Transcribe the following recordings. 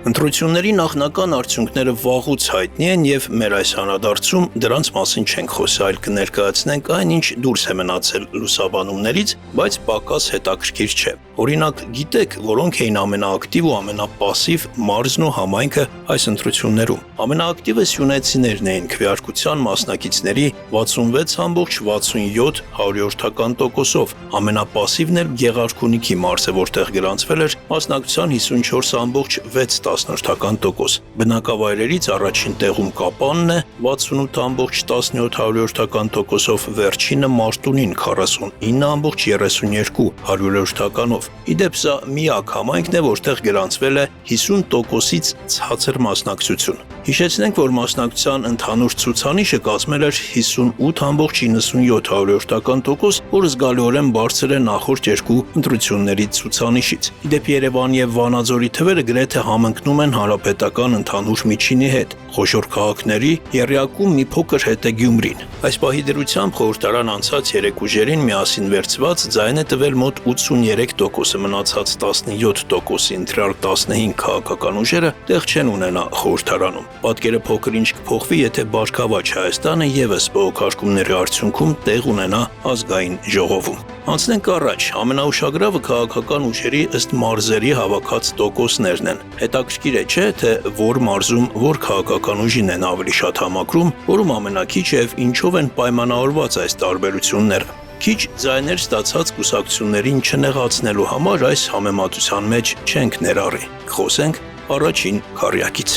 Ընտրությունների նախնական արդյունքները վաղուց հայտնի են եւ մեր այս հանրադարձում դրանց մասին չենք խոսի, այլ կներկայացնենք այն, ինչ դուրս է մնացել լուսաբանումներից, բայց պակաս հետաքրքիր չէ։ Օրինակ, գիտեք, որոնք էին ամենաակտիվ ու ամենապասիվ մարզն ու համայնքը այս ընտրություններում։ Ամենաակտիվը սյունեցիներն էին քվեարկության մասնակիցների 66,67%-ով, ամենապասիվն էլ Գեղարքունիքի մարզը, որտեղ գրանցվել էր մասնակցության 54,6%։ Բնակավայրերից առաջին տեղում Կապանն է 68,17%-ով, վերջինը Մարտունին 49,32%-ով։ Իդեպ սա միակ համայնքն է, որտեղ գրանցվել է 50%-ից ցածր մասնակցություն։ Հիշեցնենք, որ մասնակցության ընդհանուր ցուցանիշը կազմել էր 58,97%, որը զգալիորեն բարձր է նախորդ երկու ընտրությունների ցուցանիշից։ Իդեպ Երևան եւ Վանաձորի թվերը գրեթե համընկնում են հանրապետական ընդհանուր միջինի հետ։ Խոշոր քաղաքների եռյակում մի փոքր հետ է Գյումրին։ Այս պահի դրությամբ խորհրդարան անցած 3 ուժերին միասին վերցված ձայն է տվել մոտ 83%, մնացած 17%-ի ընտրյալ 15 քաղաքական ուժերը տեղ չեն ունենա խորհրդարանում։ Պատկերը փոքր-ինչ կփոխվի, եթե Բարգավաճ Հայաստանը եւս բողոքարկումների արդյունքում տեղ ունենա ազգային ժողովում։ Անցնենք առաջ, ամենաուշագրավը քաղաքական ուժերի ըստ մարզերի հավաքած տոկոսներն են։ Հետաքրքիր է, չէ, թե որ մարզում որ քաղաքական ուժին են ավելի շատ համակրում, որում ամենակիչ եւ ինչով են պայմանավորված այս տարբերությունները։ Քիչ ձայներ ստացած կուսակցություններին չնեղացնելու համար այս համեմատության մեջ չենք ներառի։ Խոսենք առաջին քառյակից։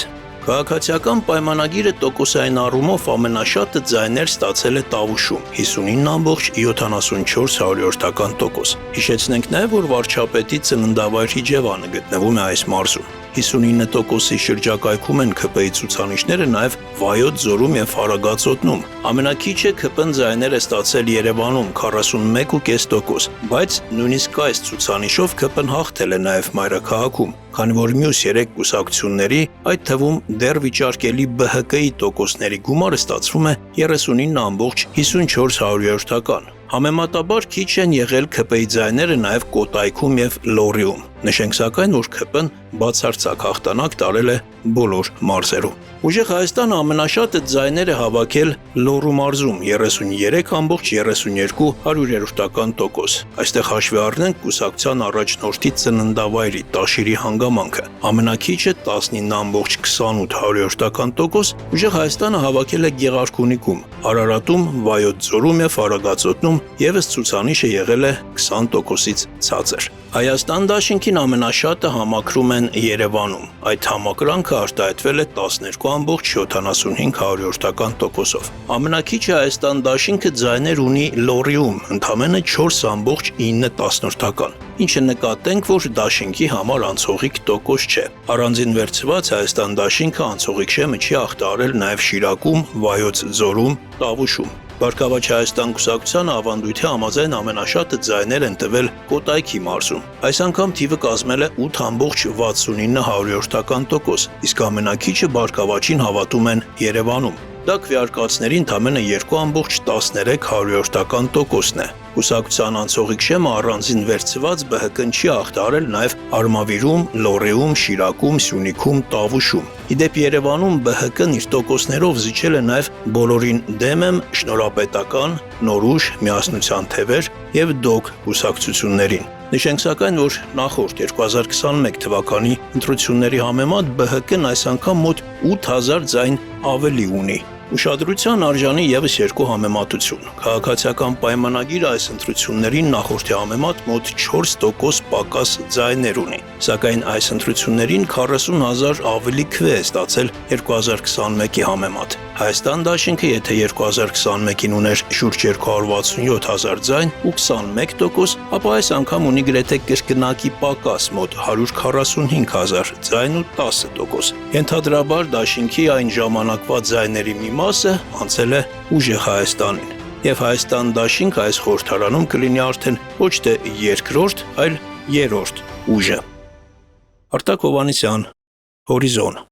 Քաղաքացիական պայմանագիրը տոկոսային առումով ամենաշատը ձայներ ստացել է Տավուշում 59,74%։ Հիշեցնենք նաև, որ վարչապետի ծննդավայր Իջևանը գտնվում է այս մարզում։ 59%-ի շրջակայքում են ՔՊ-ի ցուցանիշները նաև Վայոց ձորում եւ Հարագածոտնում։ Ամենակիչը ՔՊ-ն ձայներ է ստացել Երևանում 41,5%, բայց նույնիսկ այս ցուցանիշով ՔՊ-ն հաղթել է նաև մայրաքաղաքում, քանի որ մյուս 3 կուսակցությունների, այդ թվում դեռ վիճարկելի ԲՀԿ-ի տոկոսների գումարը ստացվում է 39,54%։ Համեմատաբար քիչ են եղել ՔՊ-ի ձայները նաև Կոտայքում եւ Լոռիում։ Նշենք սակայն, որ ՔՊ-ն բացարձակ հաղթանակ տարել է բոլոր մարզերում։ Ուժեղ Հայաստանը ամենաշատը ձայներ է հավաքել Լոռու մարզում 33,32%։ Այստեղ հաշվի առնենք կուսակցության առաջնորդի ծննդավայրի Տաշիրի հանգամանքը։ Ամենակիչը 19,28%։ Ուժեղ Հայաստանը հավաքել է Գեղարքունիքում, Արարատում, Վայոց ձորում եւ Հարագածոտնում եւս ցուցանիշը եղել է 20%-ից ցածր։ Հայաստան դաշինքին ամենաշատը համակրում են Երևանում։ Այդ համակրանքը արտահայտվել է 12,75%-ով։ Ամենակիչը Հայաստան դաշինքը ձայներ ունի Լոռիում, ընդամենը 4,9%, ինչը նկատենք, որ դաշինքի համար անցողիկ տոկոս չէ։ Առանձին վերցված Հայաստան դաշինքը անցողիկ շեմը չի ախտարել նաև Շիրակում, Վայոց ձորում, Տավուշում։ Բարգավաճ Հայաստան կուսակցությանը ավանդույթի համաձայն ամենաշատը ձայներ են տվել Կոտայքի մարզում։ Այս անգամ թիվը կազմել է 8,69%, իսկ ամենակիչը Բարգավաճին հավատում են Երևանում։ Դա քվեարկածների ընդամենը 2,13%-ն է։ Կուսակցության անցողիկ շեմը առանձին վերցված ԲՀԿ-ն չի ախտարել նաև Արմավիրում, Լոռիում, Շիրակում, Սյունիքում, Տավուշում։ Իդեպ Երևանում ԲՀԿ-ն իր տոկոսներով զիջել է նաև բոլորին դեմ եմ շնորհապետական, Նորուժ, Միասնության թևեր եւ ԴՕԿ կուսակցություններին։ Նշենք սակայն, որ նախորդ 2021 թվականի ընտրությունների համեմատ ԲՀԿ-ն այս անգամ մոտ 8000 ձայն ավելի ունի։ Ուշադրության արժանի եւս երկու համեմատություն։ Քաղաքացիական պայմանագիրը այս ընտրություններին նախորդի համեմատ մոտ 4% պակաս ձայներ ունի, սակայն այս ընտրություններին 40,000 ավելի քվե է ստացել 2021-ի համեմատ։ Հայաստան դաշինքը, եթե 2021-ին ուներ շուրջ 267,000 ձայն ու 21%, ապա այս անգամ ունի գրեթե կրկնակի պակաս մոտ 145,000 ձայն ու 10%։ Ենթադրաբար դաշինքի այն ժամանակվա ձայների մի մասը անցել է ուժեղ Հայաստանին։ Եվ Հայաստան դաշինք այս խորհրդարանում կլինի արդեն ոչ թե երկրորդ, այլ երրորդ ուժը։ Արտակ Հովհաննիսյան, Հորիզոն։